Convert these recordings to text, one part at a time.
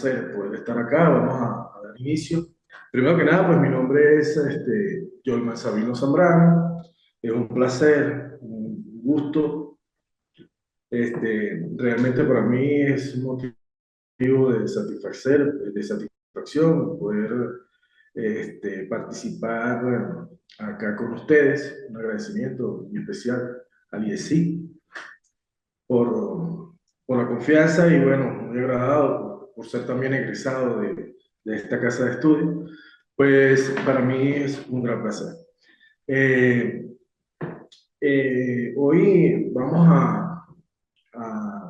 placer poder estar acá. Vamos a dar inicio. Primero que nada, pues mi nombre es Yolman Sabino Zambrano. Es un placer, un gusto. Realmente para mí es un motivo de satisfacción poder participar acá con ustedes. Un agradecimiento muy especial al IESI por la confianza y bueno, muy agradado por ser también egresado de esta casa de estudio, pues para mí es un gran placer. Eh, Hoy vamos a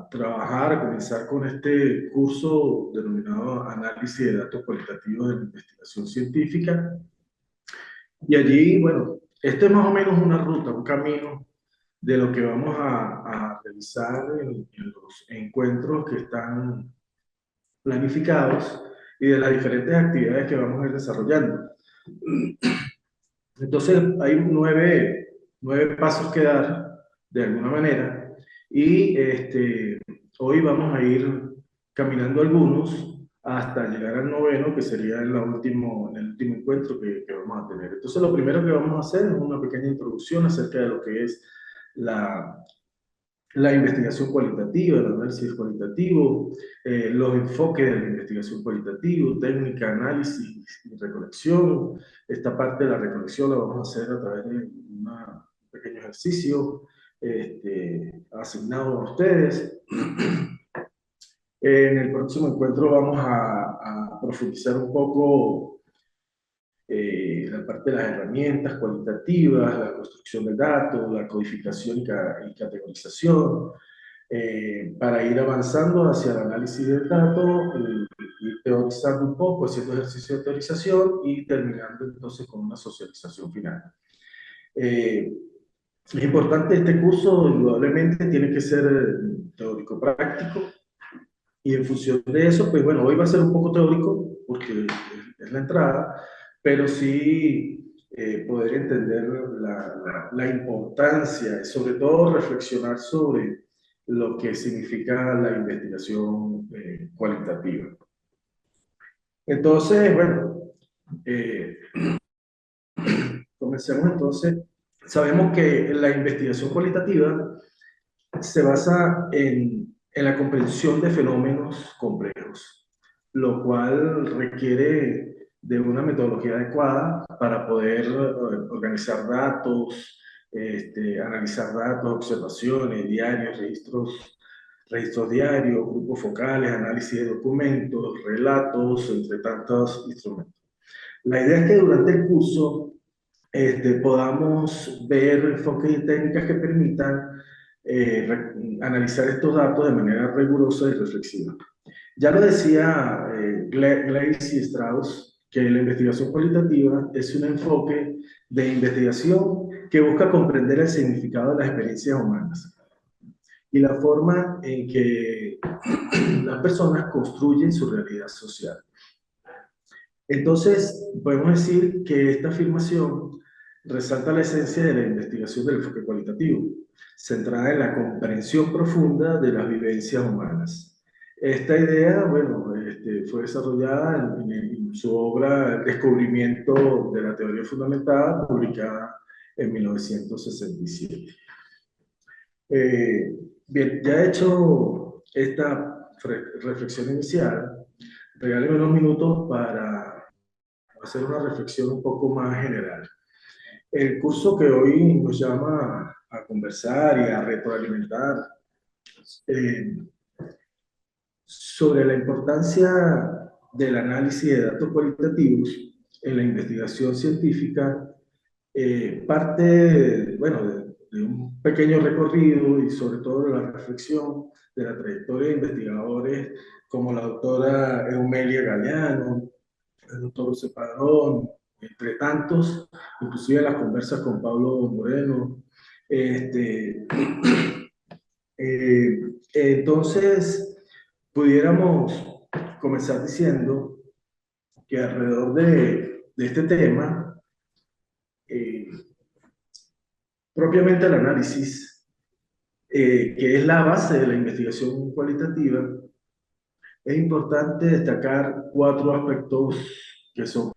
trabajar, a comenzar con este curso denominado Análisis de Datos Cualitativos de la Investigación Científica. Y allí, bueno, este es más o menos una ruta, un camino de lo que vamos a realizar en los encuentros que están planificados y de las diferentes actividades que vamos a ir desarrollando. Entonces, hay nueve pasos que dar, de alguna manera, y hoy vamos a ir caminando algunos hasta llegar al noveno, que sería en el último encuentro que vamos a tener. Entonces, lo primero que vamos a hacer es una pequeña introducción acerca de lo que es la, la investigación cualitativa, el análisis cualitativo, los enfoques de la investigación cualitativa, técnica, análisis y recolección. Esta parte de la recolección la vamos a hacer a través de un pequeño ejercicio asignado a ustedes. En el próximo encuentro vamos a profundizar un poco la parte de las herramientas cualitativas, la construcción de datos, la codificación y categorización, para ir avanzando hacia el análisis del dato, ir teorizando un poco, haciendo ejercicio de teorización y terminando entonces con una socialización final. Es importante este curso, indudablemente tiene que ser teórico-práctico, y en función de eso, pues bueno, hoy va a ser un poco teórico porque es la entrada, pero sí poder entender la importancia y sobre todo reflexionar sobre lo que significa la investigación cualitativa. Entonces, bueno, eh, comencemos entonces. Sabemos que la investigación cualitativa se basa en la comprensión de fenómenos complejos, lo cual requiere de una metodología adecuada para poder organizar datos, analizar datos, observaciones, diarios, registros diarios, grupos focales, análisis de documentos, relatos, entre tantos instrumentos. La idea es que durante el curso podamos ver enfoques y técnicas que permitan analizar estos datos de manera rigurosa y reflexiva. Ya lo decía Gleiss y Strauss, que la investigación cualitativa es un enfoque de investigación que busca comprender el significado de las experiencias humanas y la forma en que las personas construyen su realidad social. Entonces, podemos decir que esta afirmación resalta la esencia de la investigación del enfoque cualitativo, centrada en la comprensión profunda de las vivencias humanas. Esta idea, bueno, fue desarrollada en su obra El descubrimiento de la teoría fundamentada, publicada en 1967. Eh, Bien, ya he hecho esta reflexión inicial, regáleme unos minutos para hacer una reflexión un poco más general. El curso que hoy nos llama a conversar y a retroalimentar eh, sobre la importancia del análisis de datos cualitativos en la investigación científica, parte, bueno, de un pequeño recorrido y sobre todo de la reflexión de la trayectoria de investigadores como la doctora Eumelia Galeano, el doctor José Padrón, entre tantos, inclusive las conversas con Pablo Moreno. Este, entonces, pudiéramos comenzar diciendo que alrededor de este tema, eh, propiamente el análisis, que es la base de la investigación cualitativa, es importante destacar cuatro aspectos que son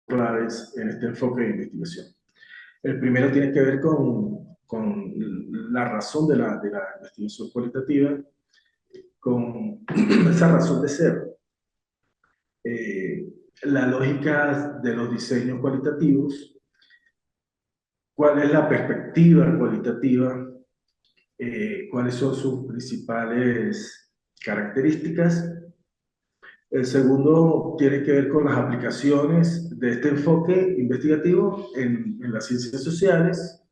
claves en este enfoque de investigación. El primero tiene que ver con la razón de la investigación cualitativa, con esa razón de ser, eh, la lógica de los diseños cualitativos, cuál es la perspectiva cualitativa, cuáles son sus principales características. El segundo tiene que ver con las aplicaciones de este enfoque investigativo en las ciencias sociales.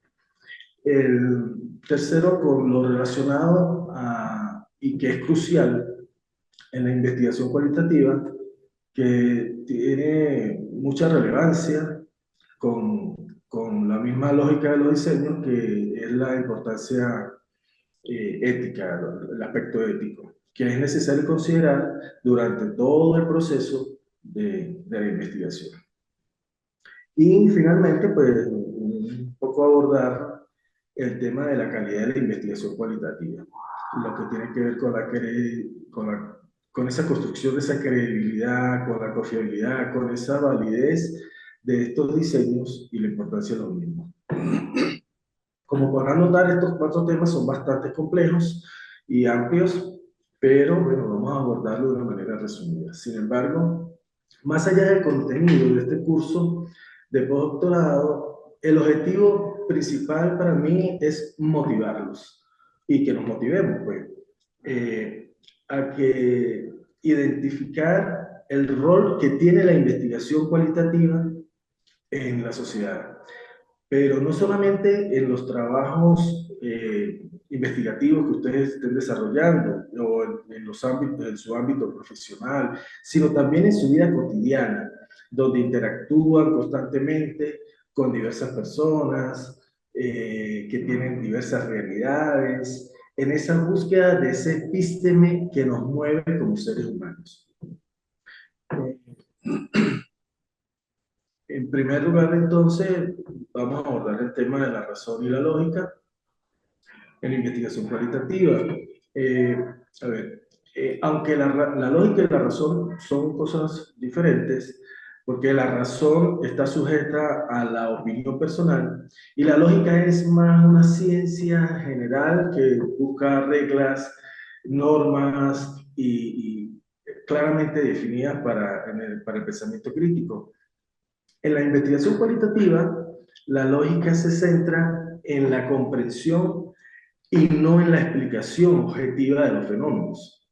El tercero, con lo relacionado a, y que es crucial en la investigación cualitativa, que tiene mucha relevancia con, con la misma lógica de los diseños, que es la importancia ética, el aspecto ético, que es necesario considerar durante todo el proceso de la investigación. Y finalmente, pues, un poco abordar el tema de la calidad de la investigación cualitativa, lo que tiene que ver con con esa construcción de esa credibilidad, con la confiabilidad, con esa validez de estos diseños y la importancia de los mismos. Como podrán notar, estos cuatro temas son bastante complejos y amplios, pero bueno, vamos a abordarlo de una manera resumida. Sin embargo, más allá del contenido de este curso de postdoctorado, el objetivo principal para mí es motivarlos y que nos motivemos, pues, a que identificar el rol que tiene la investigación cualitativa en la sociedad, pero no solamente en los trabajos investigativos que ustedes estén desarrollando o en los ámbitos, en su ámbito profesional, sino también en su vida cotidiana, donde interactúan constantemente con diversas personas que tienen diversas realidades, en esa búsqueda de ese epísteme que nos mueve como seres humanos. En primer lugar, entonces, vamos a abordar el tema de la razón y la lógica en la investigación cualitativa. Eh, a ver, aunque la lógica y la razón son cosas diferentes, porque la razón está sujeta a la opinión personal y la lógica es más una ciencia general que busca reglas, normas y claramente definidas para el pensamiento crítico. En la investigación cualitativa, la lógica se centra en la comprensión y no en la explicación objetiva de los fenómenos.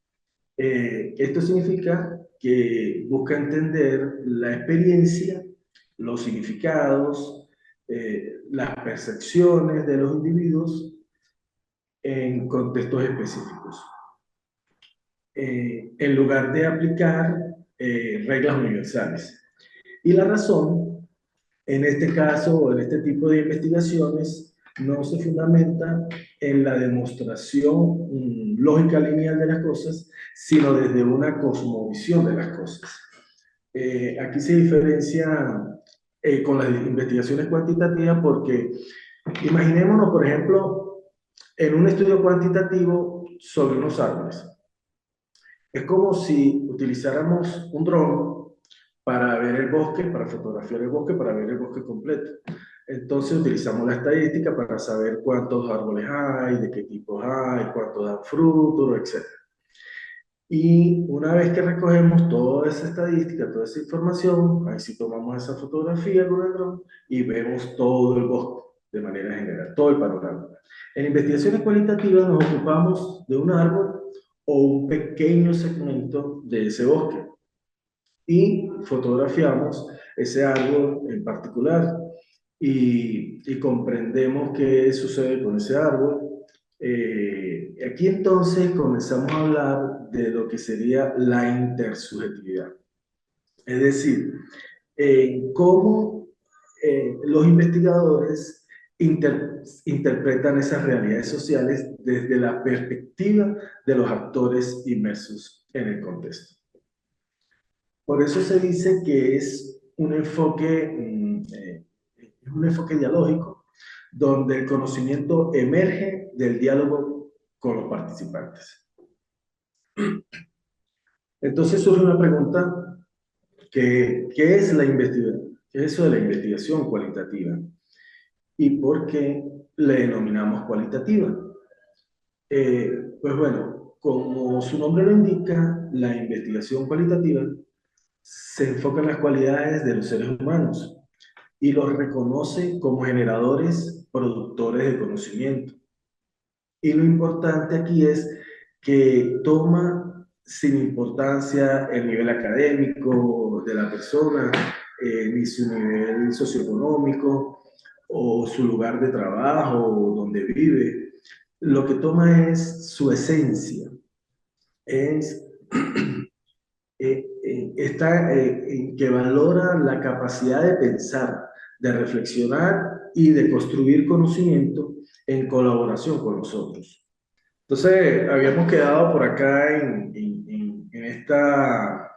Esto significa que busca entender la experiencia, los significados, las percepciones de los individuos en contextos específicos, en lugar de aplicar reglas universales. Y la razón, en este caso o en este tipo de investigaciones, no se fundamenta en la demostración lógica lineal de las cosas, sino desde una cosmovisión de las cosas. Aquí se diferencia con las investigaciones cuantitativas porque imaginémonos, por ejemplo, en un estudio cuantitativo sobre unos árboles. Es como si utilizáramos un dron para ver el bosque, para fotografiar el bosque, para ver el bosque completo. Entonces utilizamos la estadística para saber cuántos árboles hay, de qué tipos hay, cuántos dan frutos, etc. Y una vez que recogemos toda esa estadística, toda esa información, ahí sí tomamos esa fotografía con el dron y vemos todo el bosque de manera general, todo el panorama. En investigaciones cualitativas nos ocupamos de un árbol o un pequeño segmento de ese bosque y fotografiamos ese árbol en particular y comprendemos qué sucede con ese árbol. Aquí entonces comenzamos a hablar de lo que sería la intersubjetividad, es decir, cómo los investigadores interpretan esas realidades sociales desde la perspectiva de los actores inmersos en el contexto. Por eso se dice que es es un enfoque dialógico, donde el conocimiento emerge del diálogo con los participantes. Entonces surge una pregunta ¿qué es la investigación? ¿Qué es eso de la investigación cualitativa? ¿Y por qué le denominamos cualitativa? Pues bueno, como su nombre lo indica, la investigación cualitativa se enfoca en las cualidades de los seres humanos y los reconoce como generadores, productores de conocimiento. Y lo importante aquí es que toma sin importancia el nivel académico de la persona, ni su nivel socioeconómico o su lugar de trabajo o donde vive. Lo que toma es su esencia, es está en que valora la capacidad de pensar, de reflexionar y de construir conocimiento en colaboración con nosotros. Entonces, habíamos quedado por acá en esta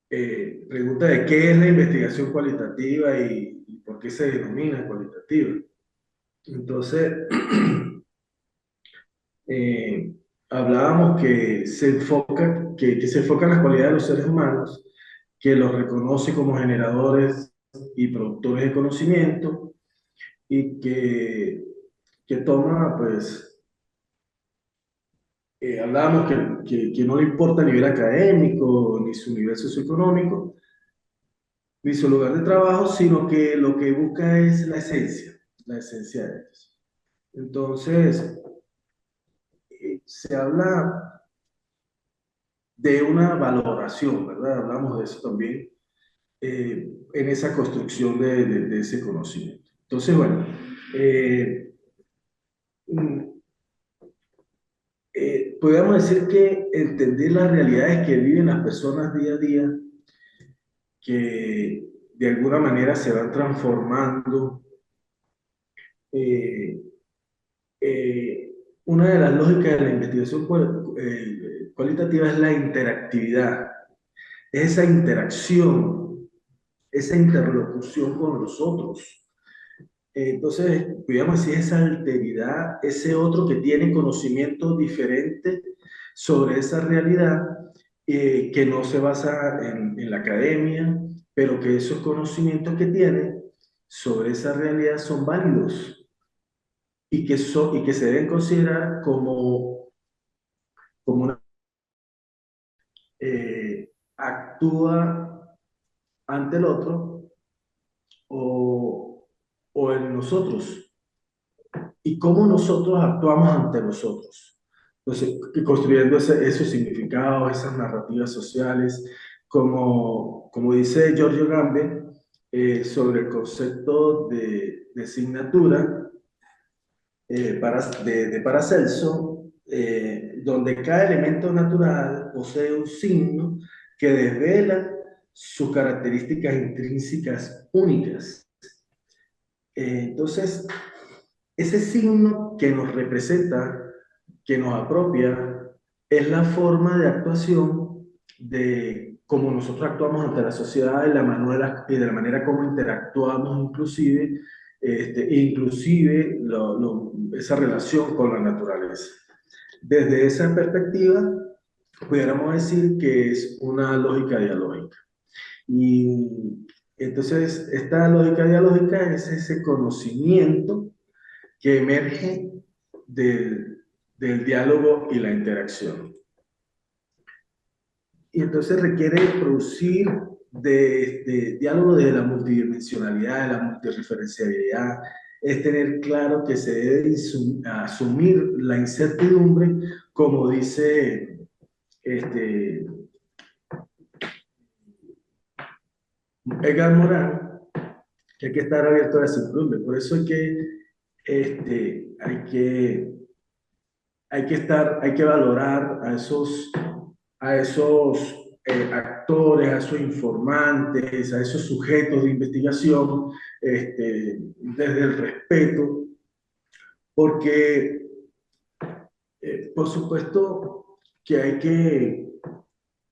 pregunta de qué es la investigación cualitativa y por qué se denomina cualitativa. Entonces, eh, hablábamos que se enfoca en las cualidades de los seres humanos, que los reconoce como generadores y productores de conocimiento y que toma, pues, hablábamos que no le importa el nivel académico, ni su nivel socioeconómico, ni su lugar de trabajo, sino que lo que busca es la esencia de ellos. Entonces, se habla de una valoración, ¿verdad? Hablamos de eso también en esa construcción de ese conocimiento. Entonces, bueno, eh, mm, podríamos decir que entender las realidades que viven las personas día a día, que de alguna manera se van transformando. eh, una de las lógicas de la investigación cualitativa es la interactividad, es esa interacción, esa interlocución con los otros. Entonces, podríamos decir esa alteridad, ese otro que tiene conocimiento diferente sobre esa realidad, que no se basa en la academia, pero que esos conocimientos que tiene sobre esa realidad son válidos y que se deben considerar como una, actúa ante el otro o, o en nosotros y cómo nosotros actuamos ante nosotros. Entonces, construyendo esos significados, esas narrativas sociales, como dice Giorgio Gambe, sobre el concepto de asignatura de Paracelso, donde cada elemento natural posee un signo que desvela sus características intrínsecas únicas. Entonces, ese signo que nos representa, que nos apropia, es la forma de actuación de cómo nosotros actuamos ante la sociedad y de la manera como interactuamos inclusive, inclusive esa relación con la naturaleza. Desde esa perspectiva, pudiéramos decir que es una lógica dialógica. Y entonces, esta lógica dialógica es ese conocimiento que emerge del diálogo y la interacción. Y entonces requiere producir de diálogo de la multidimensionalidad, de la multireferencialidad, es tener claro que se debe asumir la incertidumbre, como dice este, Edgar Morin, que hay que estar abierto a la incertidumbre. Por eso hay que valorar a esos actores, a esos informantes, a esos sujetos de investigación, desde el respeto, porque por supuesto que hay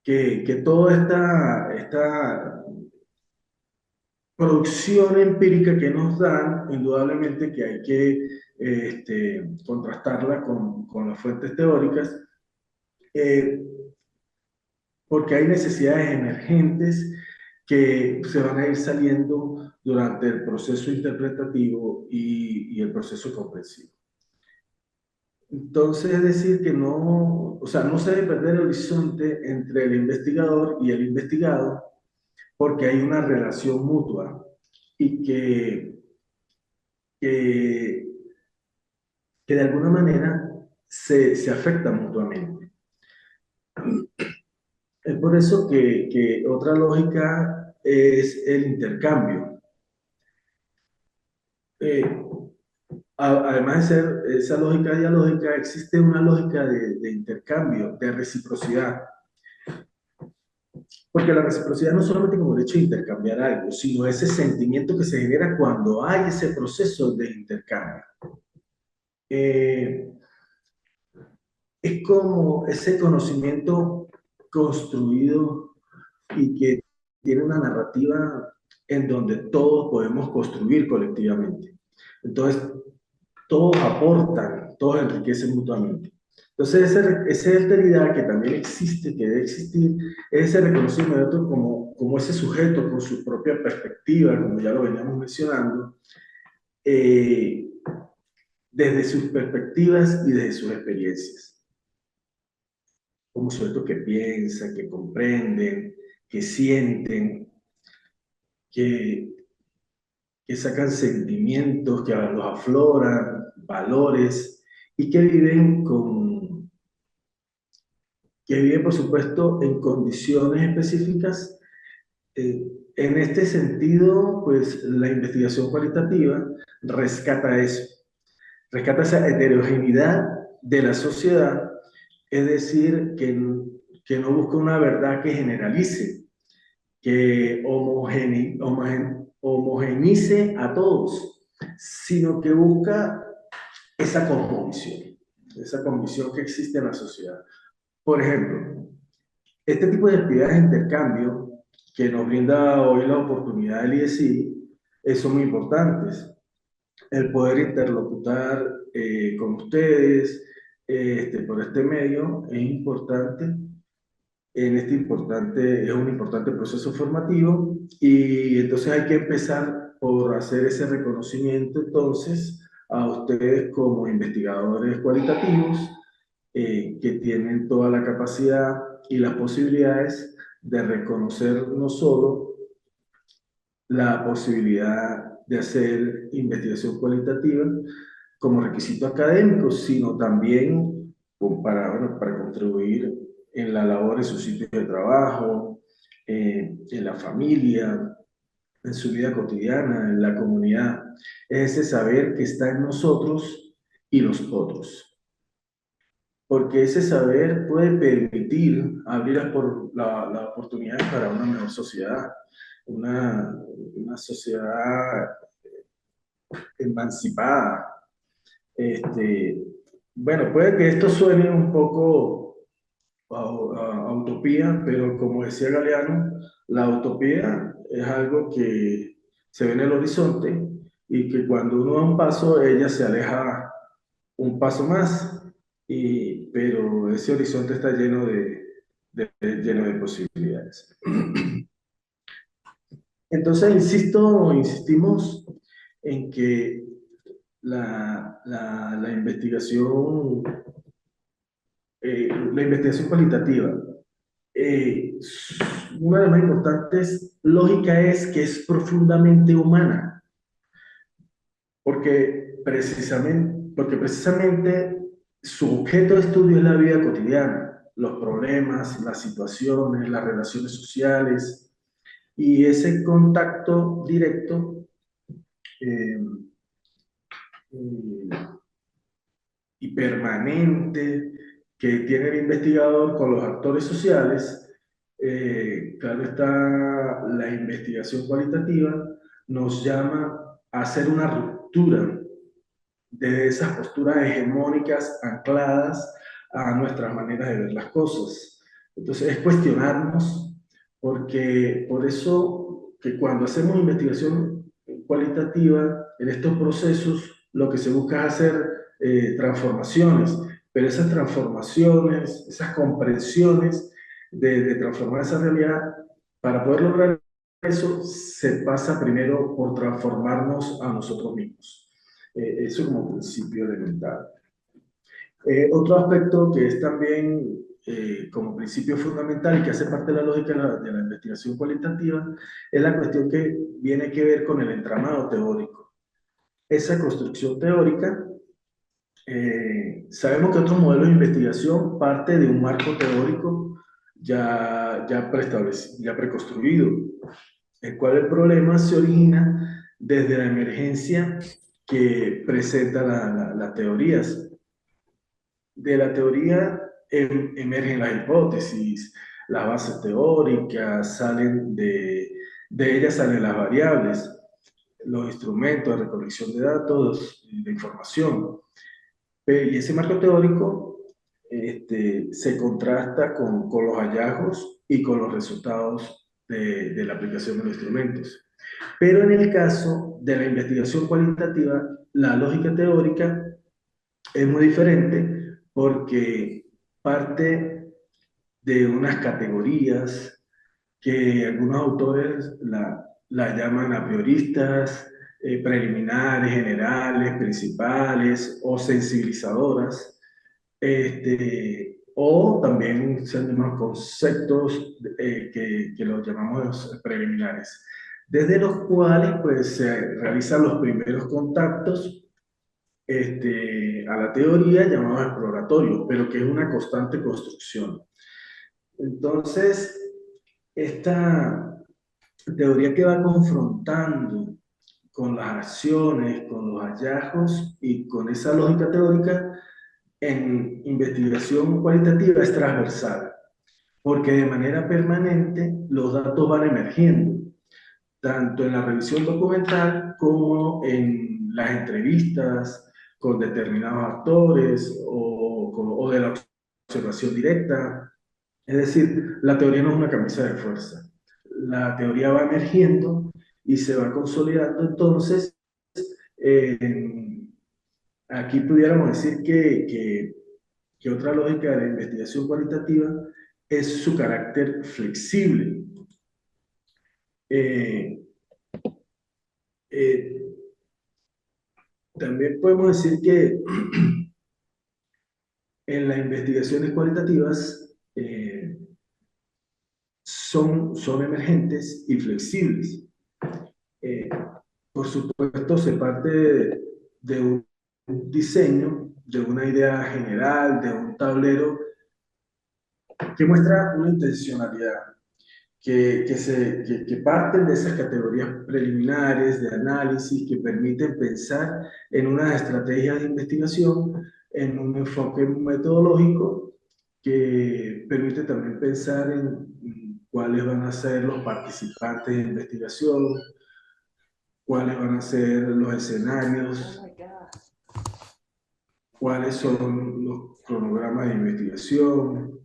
que toda esta producción empírica que nos dan, indudablemente que hay que contrastarla con las fuentes teóricas. Eh, porque hay necesidades emergentes que se van a ir saliendo durante el proceso interpretativo y el proceso comprensivo. Entonces, es decir, que no, o sea, no se debe perder el horizonte entre el investigador y el investigado, porque hay una relación mutua y que, que de alguna manera se afectan mutuamente. Es por eso que otra lógica es el intercambio. Eh, Además de ser esa lógica dialógica, existe una lógica de intercambio, de reciprocidad. Porque la reciprocidad no es solamente como el hecho de intercambiar algo, sino ese sentimiento que se genera cuando hay ese proceso de intercambio. Eh, es como ese conocimiento construido y que tiene una narrativa en donde todos podemos construir colectivamente. Entonces, todos aportan, todos enriquecen mutuamente. Entonces, esa alteridad que también existe, que debe existir, es ese reconocimiento como ese sujeto con su propia perspectiva, como ya lo veníamos mencionando, eh, desde sus perspectivas y desde sus experiencias. Como sujetos que piensan, que comprenden, que sienten, que, que sacan sentimientos, que los afloran, valores, y que viven, por supuesto, en condiciones específicas. En este sentido, pues la investigación cualitativa rescata eso, rescata esa heterogeneidad de la sociedad, es decir, que no busca una verdad que generalice, que homogenice a todos, sino que busca esa cosmovisión que existe en la sociedad. Por ejemplo, este tipo de actividades de intercambio que nos brinda hoy la oportunidad del IESI son muy importantes. El poder interlocutar con ustedes por este medio es importante. Es un importante proceso formativo y entonces hay que empezar por hacer ese reconocimiento entonces a ustedes como investigadores cualitativos que tienen toda la capacidad y las posibilidades de reconocer no solo la posibilidad de hacer investigación cualitativa como requisito académico, sino también bueno, para contribuir en la labor en sus sitios de trabajo, en la familia, en su vida cotidiana, en la comunidad. Es ese saber que está en nosotros y los otros. Porque ese saber puede permitir abrir las oportunidades para una mejor sociedad, una sociedad emancipada. Bueno, puede que esto suene un poco a utopía, pero como decía Galeano, la utopía es algo que se ve en el horizonte y que cuando uno da un paso, ella se aleja un paso más, pero ese horizonte está lleno de posibilidades. Entonces, insistimos en que la investigación cualitativa, una de las más importantes lógica es que es profundamente humana, porque precisamente su objeto de estudio es la vida cotidiana, los problemas, las situaciones, las relaciones sociales, y ese contacto directo eh, eh, y permanente que tiene el investigador con los actores sociales, claro está, la investigación cualitativa nos llama a hacer una ruptura de esas posturas hegemónicas ancladas a nuestras maneras de ver las cosas. Entonces es cuestionarnos, porque por eso que cuando hacemos investigación cualitativa en estos procesos, lo que se busca es hacer transformaciones, pero esas transformaciones, esas comprensiones, de transformar esa realidad. Para poder lograr eso, se pasa primero por transformarnos a nosotros mismos. Eso como principio elemental. Otro aspecto que es también como principio fundamental y que hace parte de la lógica de la investigación cualitativa es la cuestión que viene que ver con el entramado teórico. Esa construcción teórica, sabemos que otros modelos de investigación parte de un marco teórico ya preestablecido, ya preconstruido, el cual el problema se origina desde la emergencia que presenta las teorías. De la teoría emergen las hipótesis, las bases teóricas, de ellas salen las variables, los instrumentos de recolección de datos, de información. Y ese marco teórico se contrasta con los hallazgos y con los resultados de la aplicación de los instrumentos. Pero en el caso de la investigación cualitativa, la lógica teórica es muy diferente porque parte de unas categorías que algunos autores la llaman a prioristas, preliminares, generales, principales o sensibilizadoras, o también se llaman conceptos que los llamamos preliminares, desde los cuales pues, se realizan los primeros contactos a la teoría llamados exploratorios, pero que es una constante construcción. Entonces, esta teoría que va confrontando con las acciones, con los hallazgos y con esa lógica teórica en investigación cualitativa es transversal, porque de manera permanente los datos van emergiendo, tanto en la revisión documental como en las entrevistas con determinados actores o de la observación directa. Es decir, la teoría no es una camisa de fuerza. La teoría va emergiendo y se va consolidando. Entonces, eh, aquí pudiéramos decir que otra lógica de la investigación cualitativa es su carácter flexible. Eh, eh, También podemos decir que en las investigaciones cualitativas son emergentes y flexibles. Eh, por supuesto, se parte de un diseño, de una idea general, de un tablero que muestra una intencionalidad, que parten de esas categorías preliminares de análisis que permiten pensar en unas estrategias de investigación, en un enfoque metodológico que permite también pensar en cuáles van a ser los participantes de investigación, cuáles van a ser los escenarios, cuáles son los cronogramas de investigación.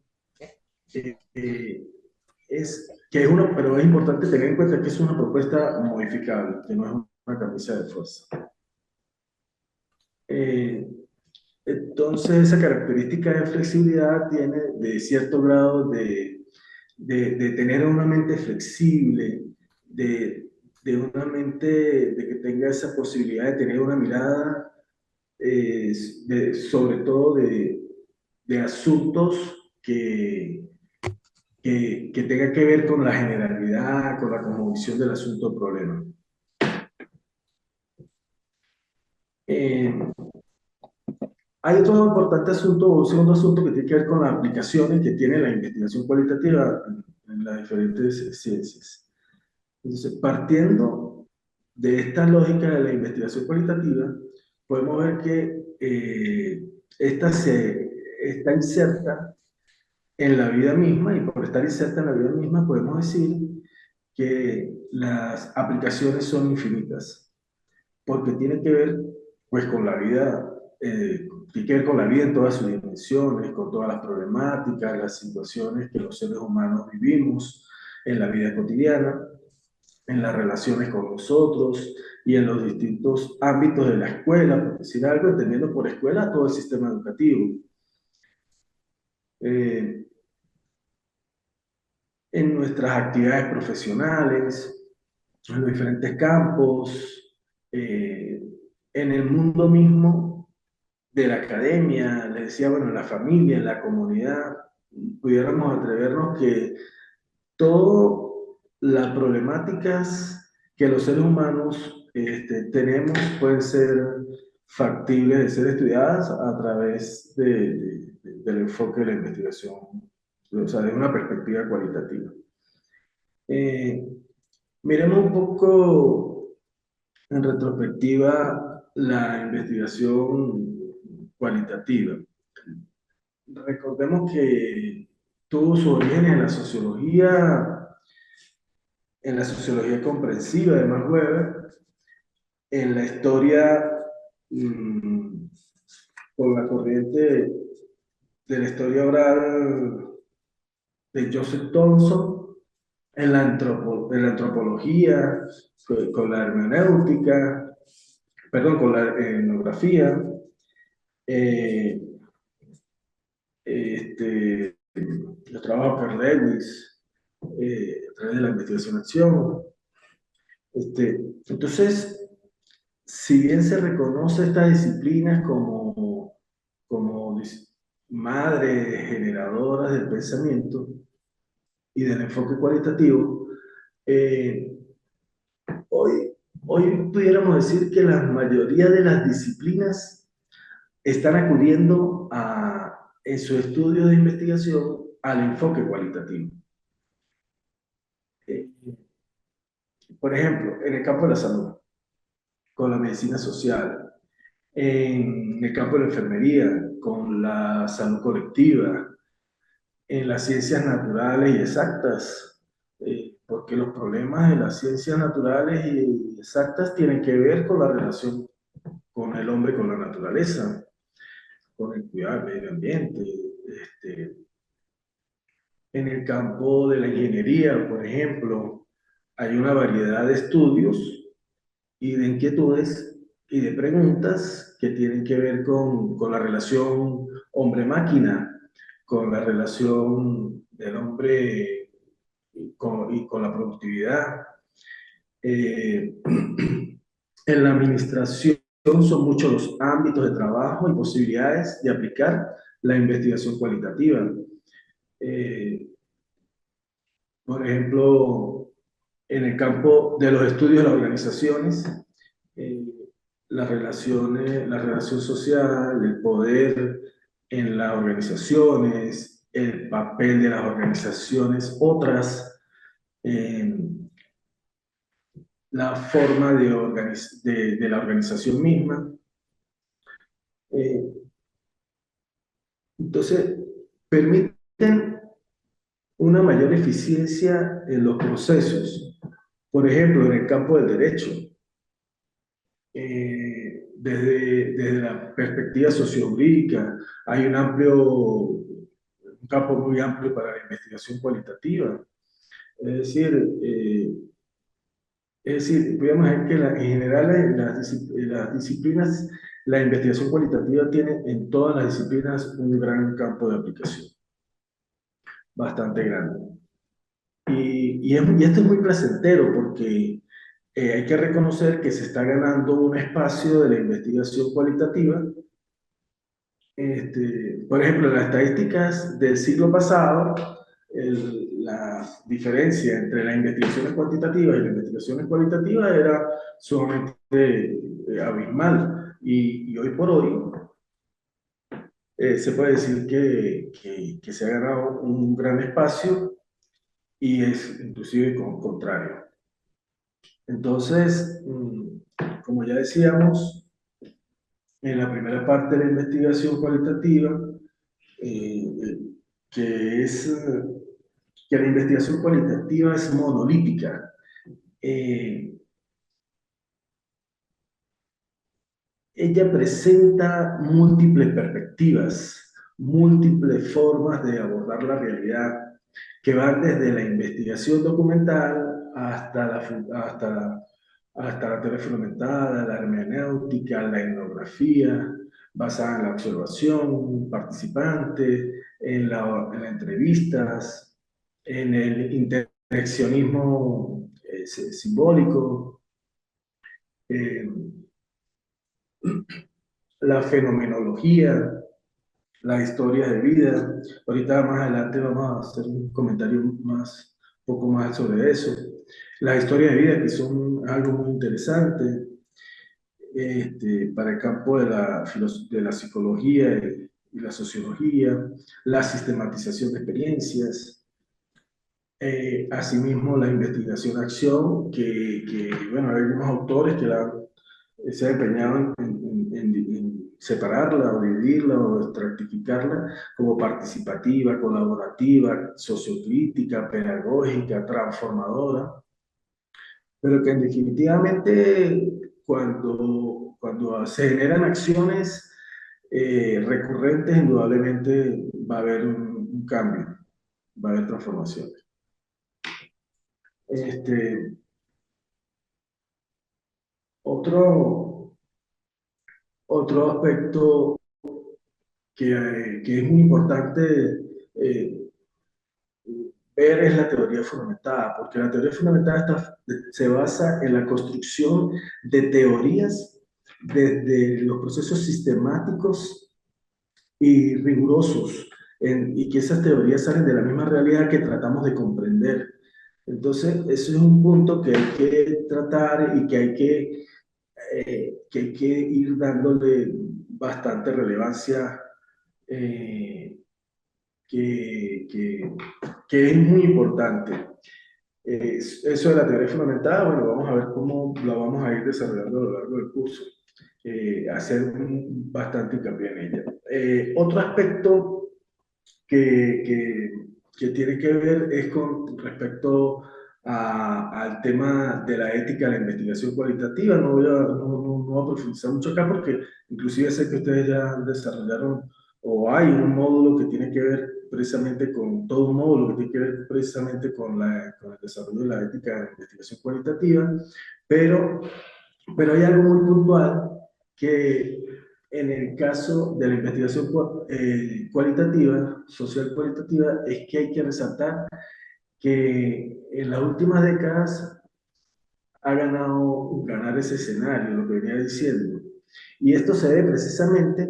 Que es uno, pero es importante tener en cuenta que es una propuesta modificable, que no es una camisa de fuerza. Eh, entonces, esa característica de flexibilidad tiene de cierto grado de tener una mente flexible, de una mente de que tenga esa posibilidad de tener una mirada, sobre todo de asuntos que tenga que ver con la generalidad, con la cosmovisión del asunto o problema. Eh, Hay otro importante asunto, un segundo asunto que tiene que ver con las aplicaciones que tiene la investigación cualitativa en las diferentes ciencias. Entonces, partiendo de esta lógica de la investigación cualitativa, podemos ver que esta está inserta en la vida misma, y por estar inserta en la vida misma podemos decir que las aplicaciones son infinitas, porque tiene que ver pues con la vida, tiene que ver con la vida en todas sus dimensiones, con todas las problemáticas, las situaciones que los seres humanos vivimos en la vida cotidiana, en las relaciones con nosotros y en los distintos ámbitos de la escuela, por decir algo, entendiendo por escuela todo el sistema educativo. Eh, en nuestras actividades profesionales, en los diferentes campos, en el mundo mismo de la academia, les decía, bueno, en la familia, en la comunidad, pudiéramos atrevernos que todas las problemáticas que los seres humanos tenemos pueden ser factibles de ser estudiadas a través del enfoque de la investigación, o sea, de una perspectiva cualitativa. Eh, Miremos un poco en retrospectiva la investigación cualitativa. Recordemos que tuvo su origen en la sociología comprensiva de Max Weber, en la historia mmm, con la corriente de la historia oral de Joseph Thomson, en la antropología, con la hermenéutica, perdón, con la etnografía, eh, los trabajos de Carl Lewis, a través de la investigación-acción. Entonces, si bien se reconoce estas disciplinas como madres generadoras del pensamiento y del enfoque cualitativo, eh, hoy, hoy pudiéramos decir que la mayoría de las disciplinas están acudiendo en su estudio de investigación al enfoque cualitativo. Eh, por ejemplo, en el campo de la salud, con la medicina social, en el campo de la enfermería, con la salud colectiva, en las ciencias naturales y exactas, porque los problemas de las ciencias naturales y exactas tienen que ver con la relación con el hombre, con la naturaleza, con el cuidado del medio ambiente. Este, en el campo de la ingeniería, por ejemplo, hay una variedad de estudios y de inquietudes y de preguntas que tienen que ver con la relación hombre-máquina, con la relación del hombre y con la productividad. Eh, en la administración son muchos los ámbitos de trabajo y posibilidades de aplicar la investigación cualitativa. Eh, por ejemplo, en el campo de los estudios de las organizaciones, eh, la relación social, el poder en las organizaciones, el papel de las organizaciones, otras, eh, la forma de la organización misma. Eh, entonces, permiten una mayor eficiencia en los procesos. Por ejemplo, en el campo del derecho, desde la perspectiva sociojurídica, hay un campo muy amplio para la investigación cualitativa. Es decir, podríamos decir que en general las disciplinas, la investigación cualitativa tiene en todas las disciplinas un gran campo de aplicación, bastante grande. Y esto es muy placentero porque hay que reconocer que se está ganando un espacio de la investigación cualitativa. Por ejemplo, en las estadísticas del siglo pasado, la diferencia entre las investigaciones cuantitativas y las investigaciones cualitativas era sumamente abismal. Y hoy por hoy se puede decir que se ha ganado un gran espacio y es inclusive contrario. Entonces, como ya decíamos, en la primera parte de la investigación cualitativa, eh, que es que la investigación cualitativa es monolítica. Eh, Ella presenta múltiples perspectivas, múltiples formas de abordar la realidad, que van desde la investigación documental hasta la teoría fundamentada, la hermenéutica, la etnografía, basada en la observación participante, en las entrevistas. en el interaccionismo simbólico, eh, la fenomenología, las historias de vida. Ahorita más adelante vamos a hacer un comentario más, un poco más sobre eso. Las historias de vida que son algo muy interesante para el campo de de la psicología y la sociología, la sistematización de experiencias, asimismo la investigación-acción, bueno, hay algunos autores que se han empeñado en separarla o dividirla o estratificarla como participativa, colaborativa, sociocrítica, pedagógica, transformadora, pero que definitivamente cuando se generan acciones recurrentes, indudablemente va a haber un cambio, va a haber transformaciones. Este, otro, otro aspecto que es muy importante eh, ver es la teoría fundamentada, porque la teoría fundamentada se basa en la construcción de teorías desde los procesos sistemáticos y rigurosos, y que esas teorías salen de la misma realidad que tratamos de comprender. Entonces, eso es un punto que hay que tratar y que hay que ir dándole bastante relevancia, eh, que, que, que es muy importante. Eso de la teoría fundamentada, bueno, vamos a ver cómo la vamos a ir desarrollando a lo largo del curso. Hacer bastante hincapié en ella. Otro aspecto que, que, que tiene que ver es con respecto al tema de la ética de la investigación cualitativa. No voy a profundizar mucho acá porque inclusive sé que ustedes ya desarrollaron o hay un módulo que tiene que ver precisamente con, todo un módulo que tiene que ver precisamente con el desarrollo de la ética de la investigación cualitativa, pero pero hay algo muy puntual que en el caso de la investigación cualitativa, social cualitativa, es que hay que resaltar que en las últimas décadas ha ganar ese escenario, lo que venía diciendo. Y esto se debe precisamente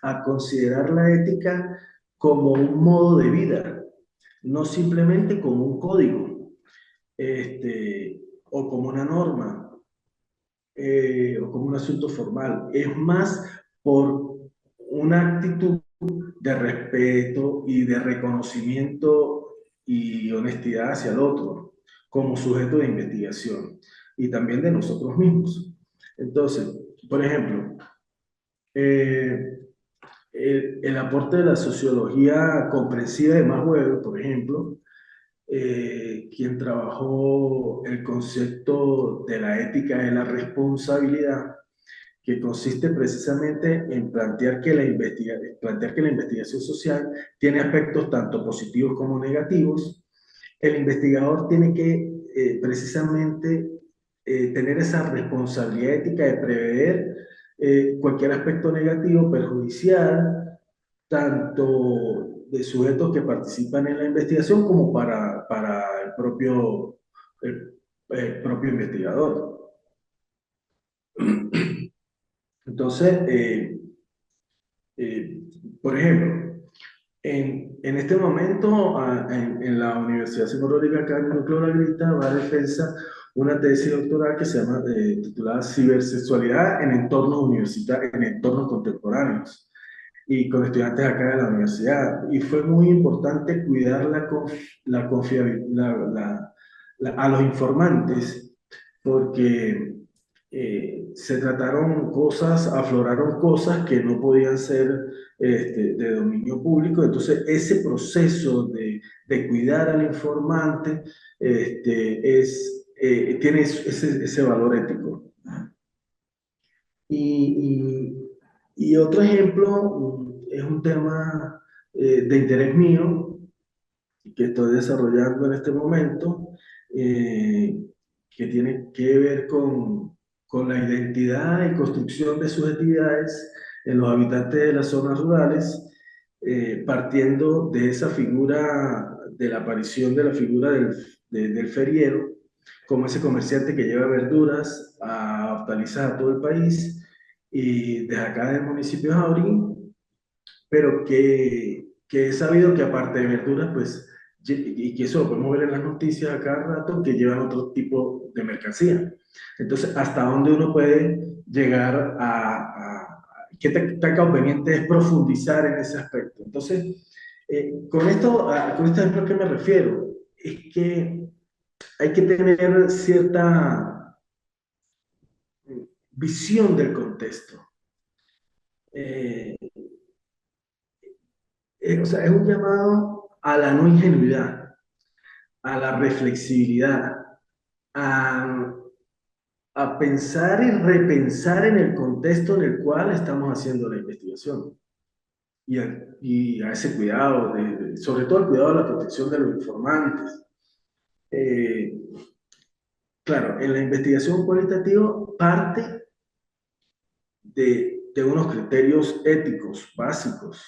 a considerar la ética como un modo de vida, no simplemente como un código, o como una norma, o como un asunto formal, es más por una actitud de respeto y de reconocimiento y honestidad hacia el otro, como sujeto de investigación y también de nosotros mismos. Entonces, por ejemplo, eh, el aporte de la sociología comprensiva de Max Weber, por ejemplo, quien trabajó el concepto de la ética de la responsabilidad, que consiste precisamente en plantear que la investigación social tiene aspectos tanto positivos como negativos. El investigador tiene que precisamente tener esa responsabilidad ética de prever cualquier aspecto negativo, perjudicial, tanto de sujetos que participan en la investigación como para el propio investigador. Entonces, Eh, por ejemplo, en este momento en la Universidad Simón Rodríguez acá en el Núcleo de la Grita va a defensa una tesis doctoral que se llama titulada Cibersexualidad en entornos universitarios, en entornos contemporáneos y con estudiantes acá de la universidad. Y fue muy importante cuidar la confiabilidad, a los informantes, porque se trataron cosas, afloraron cosas que no podían ser de dominio público. Entonces, ese proceso de cuidar al informante tiene ese valor ético. Y, y otro ejemplo es un tema de interés mío que estoy desarrollando en este momento, eh, que tiene que ver con la identidad y construcción de subjetividades en los habitantes de las zonas rurales, partiendo de esa figura de la aparición de la figura del feriero, como ese comerciante que lleva verduras a hortalizas a todo el país, y desde acá del municipio de Jaurín, pero que he sabido que aparte de verduras, pues, y que eso lo podemos ver en las noticias a cada rato, que llevan otro tipo de mercancía. Entonces, ¿hasta dónde uno puede llegar qué tan conveniente es profundizar en ese aspecto? Entonces, con este ejemplo a qué me refiero, es que hay que tener cierta visión del contexto. Eh, o sea, es un llamado a la no ingenuidad, a la reflexibilidad, a, a pensar y repensar en el contexto en el cual estamos haciendo la investigación y a ese cuidado, sobre todo el cuidado de la protección de los informantes. Eh, claro, en la investigación cualitativa parte de unos criterios éticos básicos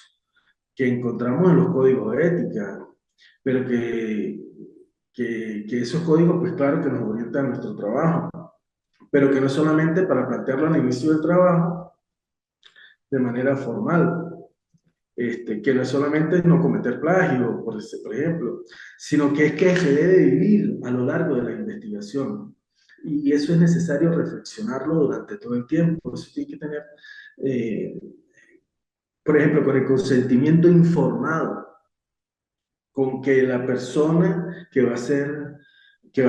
que encontramos en los códigos de ética, pero que esos códigos, pues claro, que nos orientan a nuestro trabajo, pero que no solamente para plantearlo al inicio del trabajo de manera formal, que no es solamente no cometer plagio, por ejemplo, sino que es que se debe vivir a lo largo de la investigación. Y eso es necesario reflexionarlo durante todo el tiempo. Eso tiene que tener, eh, por ejemplo, con el consentimiento informado, con que la persona que van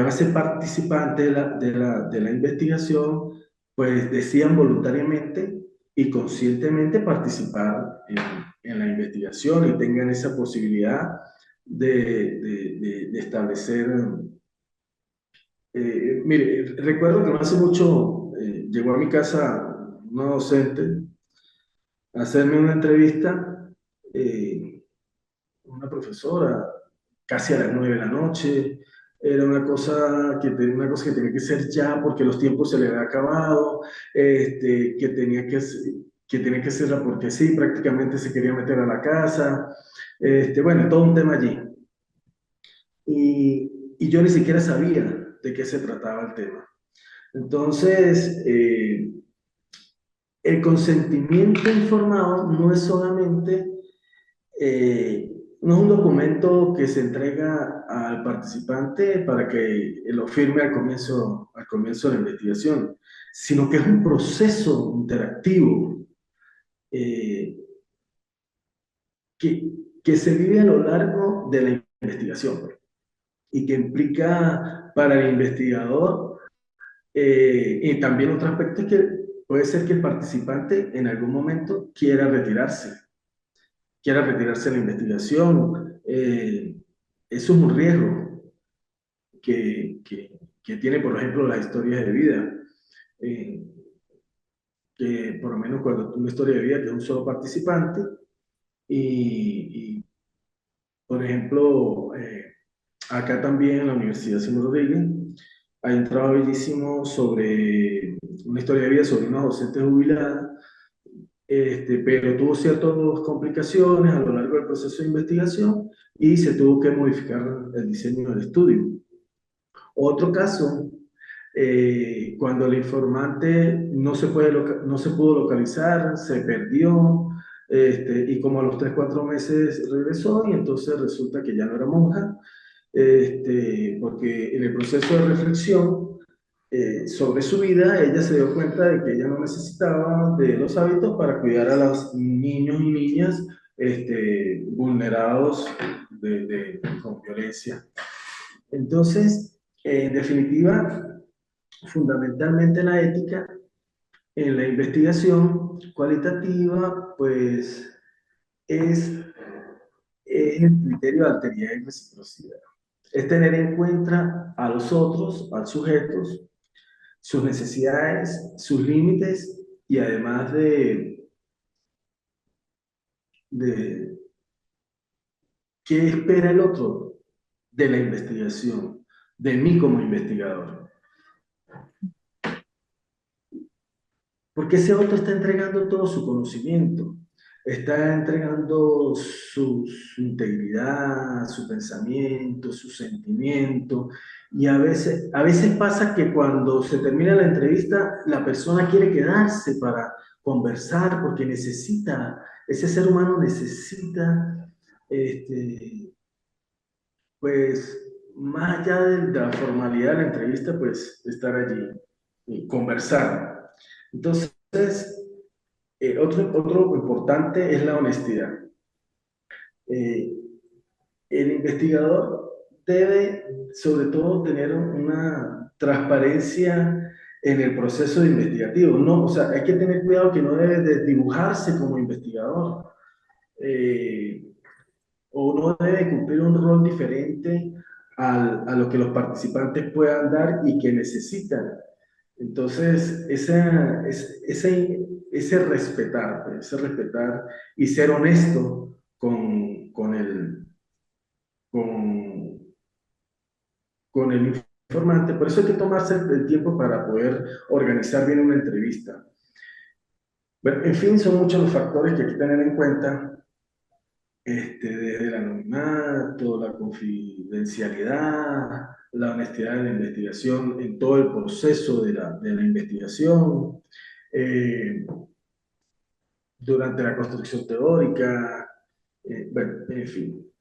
a ser participantes de la investigación, pues decidan voluntariamente y conscientemente participar en la investigación y tengan esa posibilidad de establecer. Mire, recuerdo que no hace mucho llegó a mi casa una docente a hacerme una entrevista, una profesora, casi a las 9 de la noche. Era una cosa que tenía que ser ya porque los tiempos se le habían acabado, que tenía que hacerla porque sí, prácticamente se quería meter a la casa. Bueno, todo un tema allí. Y yo ni siquiera sabía de qué se trataba el tema. Entonces, el consentimiento informado no es solamente no es un documento que se entrega al participante para que lo firme al comienzo de la investigación, sino que es un proceso interactivo eh, que, que se vive a lo largo de la investigación y que implica para el investigador, y también otro aspecto es que puede ser que el participante en algún momento quiera retirarse de la investigación. Eso es un riesgo que tiene, por ejemplo, las historias de vida. Eh, que por lo menos cuando una historia de vida que es un solo participante, y por ejemplo, acá también en la Universidad Simón Rodríguez hay un trabajo bellísimo sobre una historia de vida sobre una docente jubilada, pero tuvo ciertas complicaciones a lo largo del proceso de investigación y se tuvo que modificar el diseño del estudio. Otro caso, cuando el informante no se pudo localizar, se perdió, y como a los 3 o 4 meses regresó y entonces resulta que ya no era monja, porque en el proceso de reflexión sobre su vida, ella se dio cuenta de que ella no necesitaba de los hábitos para cuidar a los niños y niñas vulnerados con violencia. Entonces, en definitiva, fundamentalmente la ética en la investigación cualitativa, pues es, es el criterio de alteridad y reciprocidad. Es tener en cuenta a los otros, a los sujetos, sus necesidades, sus límites y además de qué espera el otro de la investigación, de mí como investigador. Porque ese otro está entregando todo su conocimiento. está entregando su integridad, su pensamiento, su sentimiento. Y a veces pasa que cuando se termina la entrevista, la persona quiere quedarse para conversar porque necesita, ese ser humano necesita, este, pues, más allá de la formalidad de la entrevista, pues, estar allí y conversar. Entonces, otro importante es la honestidad. Eh, el investigador debe, sobre todo, tener una transparencia en el proceso investigativo. No, o sea, hay que tener cuidado que no debe de dibujarse como investigador, eh, o no debe cumplir un rol diferente a lo que los participantes puedan dar y que necesitan. Entonces, ese respetar y ser honesto con, con el informante, por eso hay que tomarse el tiempo para poder organizar bien una entrevista. Bueno, en fin, son muchos los factores que hay que tener en cuenta, desde el anonimato, la confidencialidad, la honestidad de la investigación en todo el proceso de la investigación, eh, durante la construcción teórica, bueno, en fin.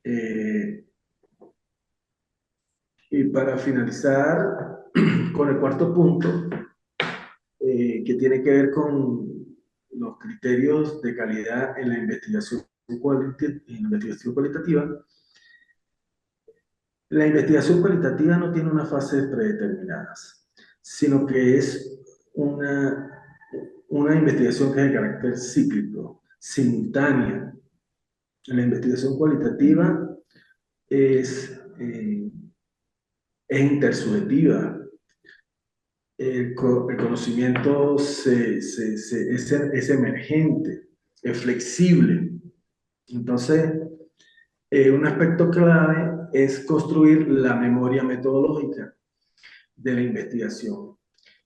Eh, y para finalizar con el cuarto punto, que tiene que ver con los criterios de calidad en la investigación cualitativa. La investigación cualitativa no tiene unas fases predeterminadas, sino que es una investigación que es de carácter cíclico, simultánea. La investigación cualitativa es, es intersubjetiva. El conocimiento es emergente, es flexible. Entonces, un aspecto clave es construir la memoria metodológica de la investigación.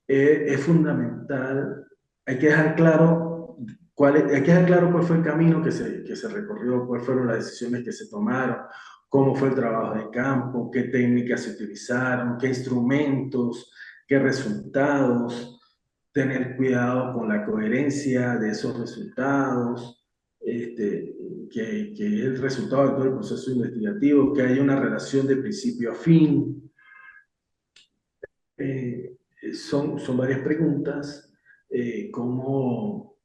Es fundamental, hay que dejar claro hay que dejar claro cuál fue el camino que se recorrió, cuáles fueron las decisiones que se tomaron, cómo fue el trabajo de campo, qué técnicas se utilizaron, qué instrumentos, qué resultados, tener cuidado con la coherencia de esos resultados, que es el resultado de todo el proceso investigativo, que haya una relación de principio a fin. Eh, son varias preguntas. ¿Cómo,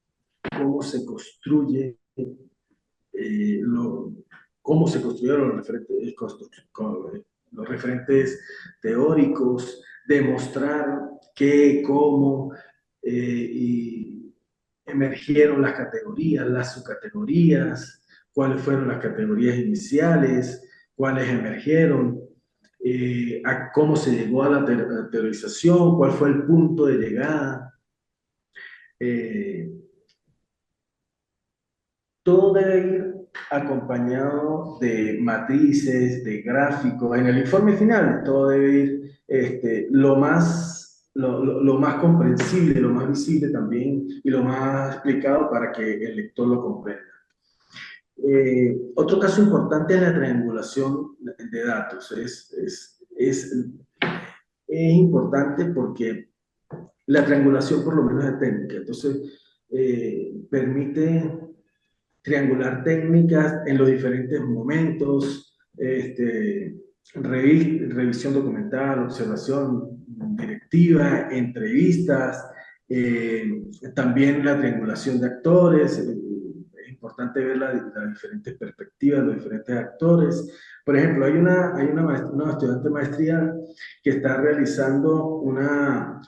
cómo se construye, eh, lo, cómo se construyeron los referentes teóricos, demostrar qué, cómo, y emergieron las categorías, las subcategorías, cuáles fueron las categorías iniciales, cuáles emergieron, a cómo se llegó a la teorización, cuál fue el punto de llegada. Eh, Todo debe ir acompañado de matrices, de gráficos. En el informe final todo debe ir lo más comprensible, lo más visible también y lo más explicado para que el lector lo comprenda. Otro caso importante es la triangulación de datos. Es importante porque la triangulación por lo menos es técnica. Entonces, permite triangular técnicas en los diferentes momentos, revisión documental, observación directiva, entrevistas, también la triangulación de actores. Es importante ver las diferentes perspectivas, los diferentes actores. Por ejemplo, una estudiante de maestría que está realizando una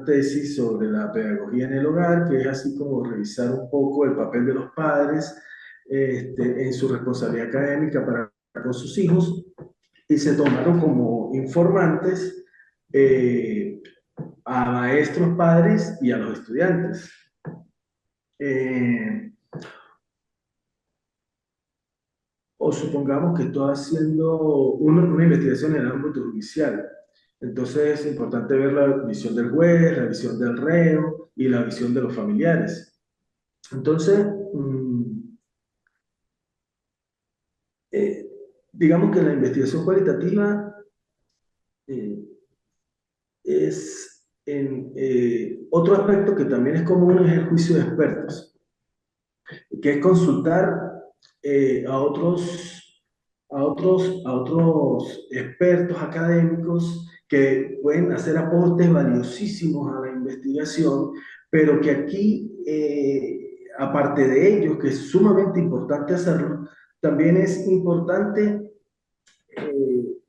tesis sobre la pedagogía en el hogar, que es así como revisar un poco el papel de los padres en su responsabilidad académica para con sus hijos, y se tomaron como informantes a maestros, padres y a los estudiantes. Eh, o supongamos que estoy haciendo una investigación en el ámbito judicial. Entonces es importante ver la visión del juez, la visión del reo y la visión de los familiares. Entonces, digamos que la investigación cualitativa eh, otro aspecto que también es común es el juicio de expertos, que es consultar a otros expertos académicos que pueden hacer aportes valiosísimos a la investigación, pero que aquí, aparte de ellos, que es sumamente importante hacerlo, también es importante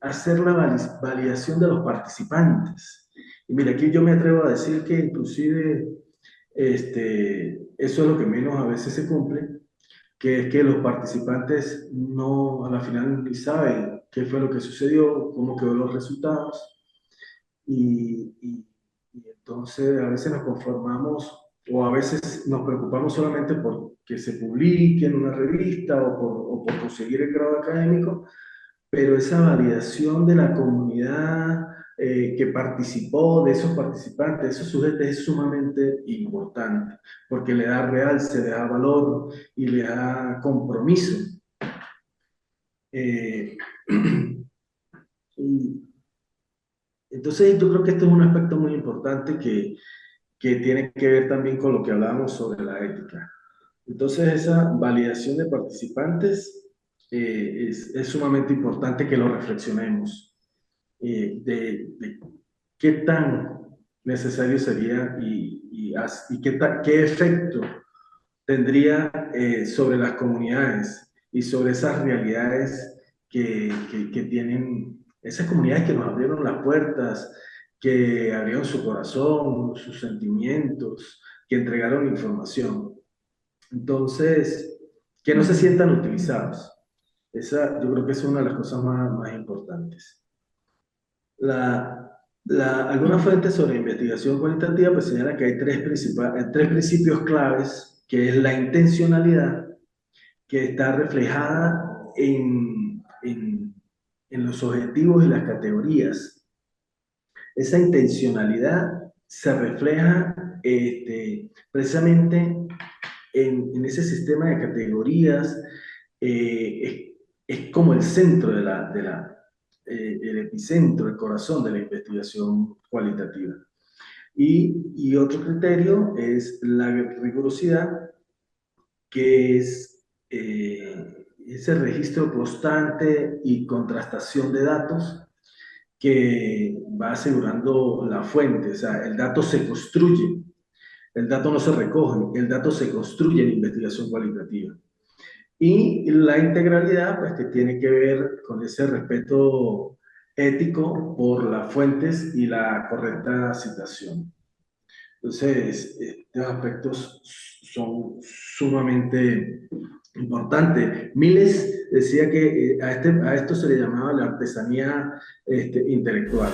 hacer la validación de los participantes. Y mira, aquí yo me atrevo a decir que inclusive eso es lo que menos a veces se cumple, que es que los participantes no, a la final ni saben qué fue lo que sucedió, cómo quedó los resultados, y entonces a veces nos conformamos o a veces nos preocupamos solamente por que se publique en una revista o por conseguir el grado académico, pero esa validación de la comunidad que participó, de esos participantes, de esos sujetos, es sumamente importante, porque le da realce, le da valor y le da compromiso. Eh, y entonces yo creo que esto es un aspecto muy importante que tiene que ver también con lo que hablábamos sobre la ética. Entonces esa validación de participantes es sumamente importante que lo reflexionemos. De qué tan necesario sería y qué efecto tendría sobre las comunidades y sobre esas realidades que tienen, esas comunidades que nos abrieron las puertas, que abrieron su corazón, sus sentimientos, que entregaron información. Entonces, que no se sientan utilizados. Yo creo que es una de las cosas más importantes. Algunas fuentes sobre investigación cualitativa pues señalan que hay tres principios claves, que es la intencionalidad, que está reflejada en los objetivos y las categorías. Esa intencionalidad se refleja precisamente en ese sistema de categorías. Es como el centro el epicentro, el corazón de la investigación cualitativa. Y otro criterio es la rigurosidad, que es ese registro constante y contrastación de datos que va asegurando la fuente. O sea, el dato se construye, el dato no se recoge, el dato se construye en investigación cualitativa. Y la integralidad, pues que tiene que ver con ese respeto ético por las fuentes y la correcta citación. Entonces, estos aspectos son sumamente importantes. Miles decía que a esto se le llamaba la artesanía intelectual.